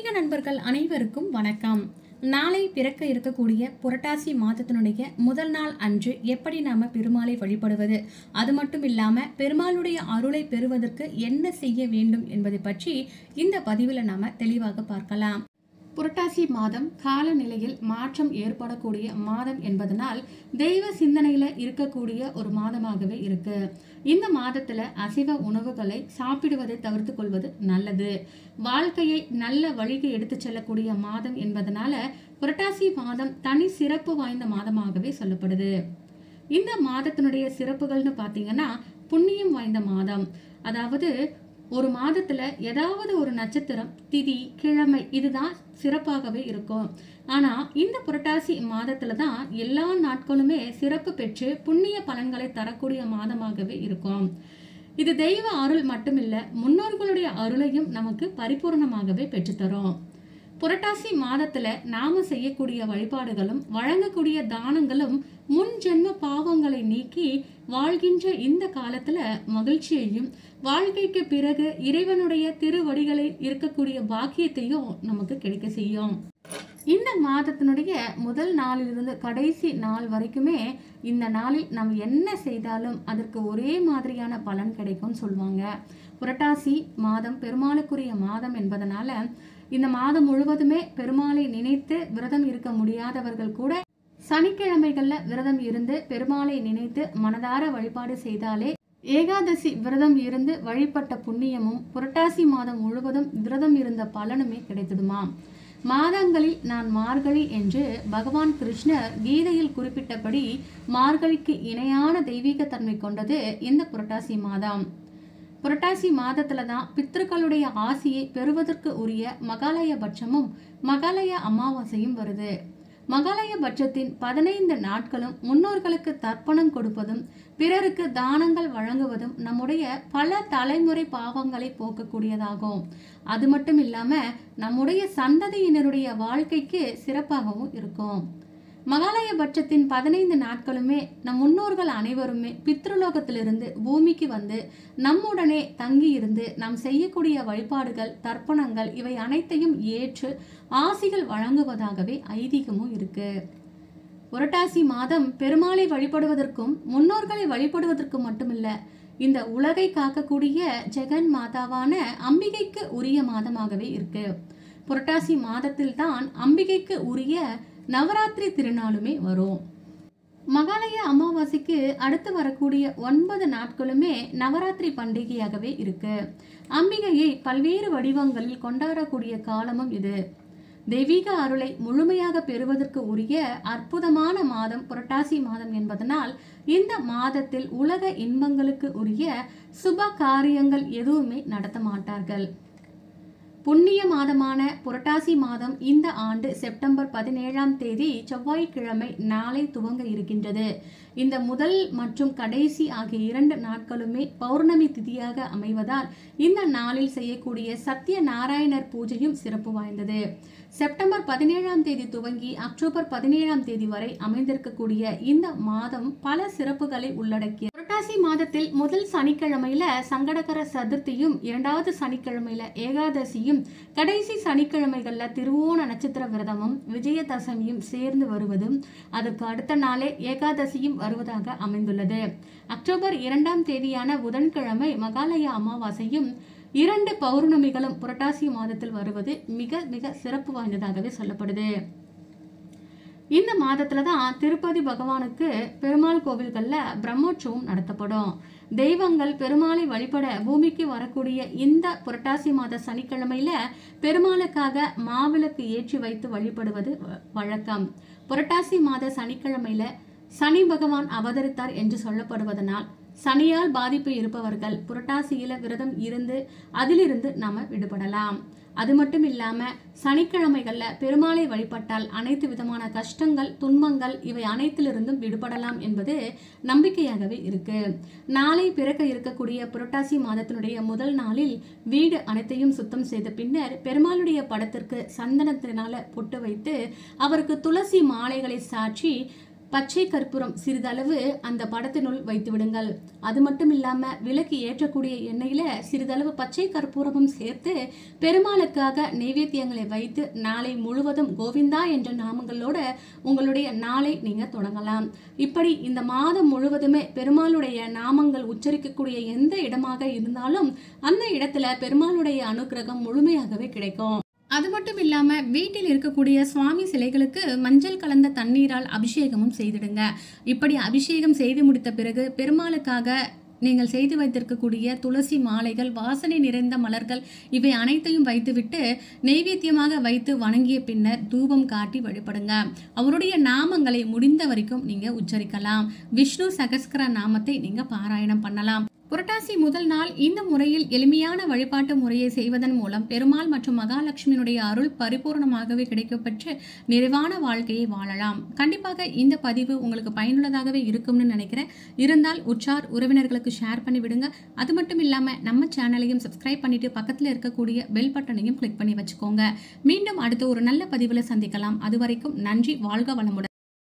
ஆன்மீக நண்பர்கள் அனைவருக்கும் வணக்கம். நாளை பிறக்க இருக்கக்கூடிய புரட்டாசி மாதத்தினுடைய முதல் நாள் அன்று எப்படி நாம பெருமாளை வழிபடுவது, அது மட்டும் இல்லாம பெருமாளுடைய அருளை பெறுவதற்கு என்ன செய்ய வேண்டும் என்பதை பற்றி இந்த பதிவில் நாம தெளிவாக பார்க்கலாம். புரட்டாசி மாதம் காலநிலையில் மாற்றம் ஏற்படக்கூடிய மாதம் என்பதனால் தெய்வ சிந்தனையில இருக்கக்கூடிய ஒரு மாதமாகவே இருக்கு. இந்த மாதத்துல அசைவ உணவுகளை சாப்பிடுவதை தவிர்த்து கொள்வது நல்லது. வாழ்க்கையை நல்ல வழிக்கு எடுத்து செல்லக்கூடிய மாதம் என்பதனால புரட்டாசி மாதம் தனி சிறப்பு வாய்ந்த மாதமாகவே சொல்லப்படுது. இந்த மாதத்தினுடைய சிறப்புகள்னு பாத்தீங்கன்னா, புண்ணியம் வாய்ந்த மாதம். அதாவது ஒரு மாதத்துல ஏதாவது ஒரு நட்சத்திரம், திதி, கிழமை இதுதான் சிறப்பாகவே இருக்கும். ஆனா இந்த புரட்டாசி மாதத்துல தான் எல்லா நாட்களுமே சிறப்பு பெற்று புண்ணிய பலன்களை தரக்கூடிய மாதமாகவே இருக்கும். இது தெய்வ அருள் மட்டுமில்ல, முன்னோர்களுடைய அருளையும் நமக்கு பரிபூர்ணமாகவே பெற்றுத்தரும். புரட்டாசி மாதத்துல நாம செய்யக்கூடிய வழிபாடுகளும் வழங்கக்கூடிய தானங்களும் முன் ஜென்ம பாவங்களை நீக்கி வாழ்கின்ற இந்த காலத்துல மகிழ்ச்சியையும், வாழ்க்கைக்கு பிறகு இறைவனுடைய திருவடிகளை இருக்கக்கூடிய பாக்கியத்தையும் நமக்கு கிடைக்க செய்யும். இந்த மாதத்தினுடைய முதல் நாளிலிருந்து கடைசி நாள் வரைக்குமே இந்த நாளில் நம்ம என்ன செய்தாலும் அதற்கு ஒரே மாதிரியான பலன் கிடைக்கும்னு சொல்லுவாங்க. புரட்டாசி மாதம் பெருமாளுக்குரிய மாதம் என்பதனால இந்த மாதம் முழுவதுமே பெருமாளை நினைத்து விரதம் இருக்க முடியாதவர்கள் கூட சனிக்கிழமைகள்ல விரதம் இருந்து பெருமாளை நினைத்து மனதார வழிபாடு செய்தாலே ஏகாதசி விரதம் இருந்து வழிபட்ட புண்ணியமும் புரட்டாசி மாதம் முழுவதும் விரதம் இருந்த பலனுமே கிடைத்திடுமாம். மாதங்களில் நான் மார்கழி என்று பகவான் கிருஷ்ணர் கீதையில் குறிப்பிட்டபடி மார்கழிக்கு இணையான தெய்வீக தன்மை கொண்டது இந்த புரட்டாசி மாதம். புரட்டாசி மாதத்துல தான் பித்ருக்களுடைய ஆசியை பெறுவதற்கு உரிய மகாலய பட்சமும் மகாலய அமாவாசையும் வருது. மகாலய பட்சத்தின் 15 நாட்களும் முன்னோர்களுக்கு தர்ப்பணம் கொடுப்பதும் பிறருக்கு தானங்கள் வழங்குவதும் நம்முடைய பல தலைமுறை பாவங்களை போக்கக்கூடியதாகும். அது மட்டும் இல்லாம நம்முடைய சந்ததியினருடைய வாழ்க்கைக்கு சிறப்பாகவும் இருக்கும். மகாலய பட்சத்தின் 15 நாட்களுமே நம் முன்னோர்கள் அனைவருமே பித்ருலோகத்திலிருந்து பூமிக்கு வந்து நம்முடனே தங்கி இருந்து நாம் செய்யக்கூடிய வழிபாடுகள், தர்ப்பணங்கள் இவை அனைத்தையும் ஏற்று ஆசிகள் வழங்குவதாகவே ஐதீகமும் இருக்கு. புரட்டாசி மாதம் பெருமாளை வழிபடுவதற்கும் முன்னோர்களை வழிபடுவதற்கும் மட்டுமில்ல, இந்த உலகை காக்கக்கூடிய ஜெகன் மாதாவான அம்பிகைக்கு உரிய மாதமாகவே இருக்கு. புரட்டாசி மாதத்தில் தான் அம்பிகைக்கு உரிய நவராத்திரி திருநாளுமே வரும். மகாலய அமாவாசைக்கு அடுத்து வரக்கூடிய 9 நாட்களுமே நவராத்திரி பண்டிகையாகவே இருக்கு. அம்பிகையை பல்வேறு வடிவங்களில் கொண்டாடக்கூடிய காலமும் இது. தெய்வீக அருளை முழுமையாக பெறுவதற்கு உரிய அற்புதமான மாதம் புரட்டாசி மாதம் என்பதனால் இந்த மாதத்தில் உலக இன்பங்களுக்கு உரிய சுப காரியங்கள் எதுவுமே நடத்த மாட்டார்கள். புண்ணிய மாதமான புரட்டாசி மாதம் இந்த ஆண்டு செப்டம்பர் 17ஆம் தேதி செவ்வாய்க்கிழமை நாளை துவங்க இருக்கின்றது. இந்த முதல் மற்றும் கடைசி ஆகிய 2 நாட்களுமே பௌர்ணமி திதியாக அமைவதால் இந்த நாளில் செய்யக்கூடிய சத்திய நாராயணர் பூஜையும் சிறப்பு வாய்ந்தது. செப்டம்பர் 17ஆம் தேதி துவங்கி அக்டோபர் 17ஆம் தேதி வரை அமைந்திருக்கக்கூடிய இந்த மாதம் பல சிறப்புகளை உள்ளடக்கிய புரட்டாசி மாதத்தில் முதல் சனிக்கிழமையில சங்கடகர சதுர்த்தியும், 2வது சனிக்கிழமையில ஏகாதசியும், கடைசி சனிக்கிழமைகள்ல திருவோண நட்சத்திர விரதமும் விஜயதசமியும் சேர்ந்து வருவதும், அதற்கு அடுத்த நாளே ஏகாதசியும் வருவதாக அமைந்துள்ளது. அக்டோபர் 2ஆம் தேதியான புதன்கிழமை மகாலய அமாவாசையும் 2 பௌர்ணமிகளும் புரட்டாசி மாதத்தில் வருவது மிக மிக சிறப்பு வாய்ந்ததாகவே சொல்லப்படுது. இந்த மாதத்துல தான் திருப்பதி பகவானுக்கு பெருமாள் கோவில்கள்ல பிரம்மோற்சவம் நடத்தப்படும். தெய்வங்கள் பெருமாளை வழிபட பூமிக்கு வரக்கூடிய இந்த புரட்டாசி மாத சனிக்கிழமையில பெருமாளுக்காக மாவிளக்கு ஏற்றி வைத்து வழிபடுவது வழக்கம். புரட்டாசி மாத சனிக்கிழமையில சனி பகவான் அவதரித்தார் என்று சொல்லப்படுவதனால் சனியால் பாதிப்பு இருப்பவர்கள் புரட்டாசியில விரதம் இருந்து அதிலிருந்து நாம விடுபடலாம். அது மட்டும் இல்லாம சனிக்கிழமைகள்ல பெருமாளை வழிபட்டால் அனைத்து விதமான கஷ்டங்கள், துன்பங்கள் இவை அனைத்திலிருந்தும் விடுபடலாம் என்பது நம்பிக்கையாகவே இருக்கு. நாளை பிறக்க இருக்கக்கூடிய புரட்டாசி மாதத்தினுடைய முதல் நாளில் வீடு அனைத்தையும் சுத்தம் செய்த பின்னர் பெருமாளுடைய படத்திற்கு சந்தனத்தினால பொட்டு வைத்து அவருக்கு துளசி மாலைகளை சாற்றி பச்சை கற்பூரம் சிறிதளவு அந்த படத்தினுள் வைத்து விடுங்கள். அது மட்டும் இல்லாம விளக்கு ஏற்றக்கூடிய எண்ணெயில சிறிதளவு பச்சை கற்பூரமும் சேர்த்து பெருமாளுக்காக நைவேத்தியங்களை வைத்து நாளை முழுவதும் கோவிந்தா என்ற நாமங்களோட உங்களுடைய நாளை நீங்க தொடங்கலாம். இப்படி இந்த மாதம் முழுவதுமே பெருமாளுடைய நாமங்கள் உச்சரிக்கக்கூடிய எந்த இடமாக இருந்தாலும் அந்த இடத்துல பெருமாளுடைய அனுக்கிரகம் முழுமையாகவே கிடைக்கும். அது மட்டும் இல்லாம வீட்டில் இருக்கக்கூடிய சுவாமி சிலைகளுக்கு மஞ்சள் கலந்த தண்ணீரால் அபிஷேகமும் செய்திடுங்க. இப்படி அபிஷேகம் செய்து முடித்த பிறகு பெருமாளுக்காக நீங்கள் செய்து வைத்திருக்கக்கூடிய துளசி மாலைகள், வாசனை நிறைந்த மலர்கள் இவை அனைத்தையும் வைத்துவிட்டு நெய்வேத்தியமாக வைத்து வணங்கிய பின்னர் தூபம் காட்டி வழிபடுங்க. அவருடைய நாமங்களை முடிந்த வரைக்கும் நீங்க உச்சரிக்கலாம். விஷ்ணு சகஸ்கர நாமத்தை நீங்க பாராயணம் பண்ணலாம். புரட்டாசி முதல் நாள் இந்த முறையில் எளிமையான வழிபாட்டு முறையை செய்வதன் மூலம் பெருமாள் மற்றும் மகாலட்சுமியினுடைய அருள் பரிபூர்ணமாகவே கிடைக்கப்பெற்று நிறைவான வாழ்க்கையை வாழலாம். கண்டிப்பாக இந்த பதிவு உங்களுக்கு பயனுள்ளதாகவே இருக்கும்னு நினைக்கிறேன். இருந்தால் உற்றார் உறவினர்களுக்கு ஷேர் பண்ணி விடுங்க. அது மட்டும் இல்லாம நம்ம சேனலையும் சப்ஸ்கிரைப் பண்ணிட்டு பக்கத்தில் இருக்கக்கூடிய பெல் பட்டனையும் கிளிக் பண்ணி வச்சுக்கோங்க. மீண்டும் அடுத்த ஒரு நல்ல பதிவில் சந்திக்கலாம். அது வரைக்கும் நன்றி. வாழ்க வளமுடன்.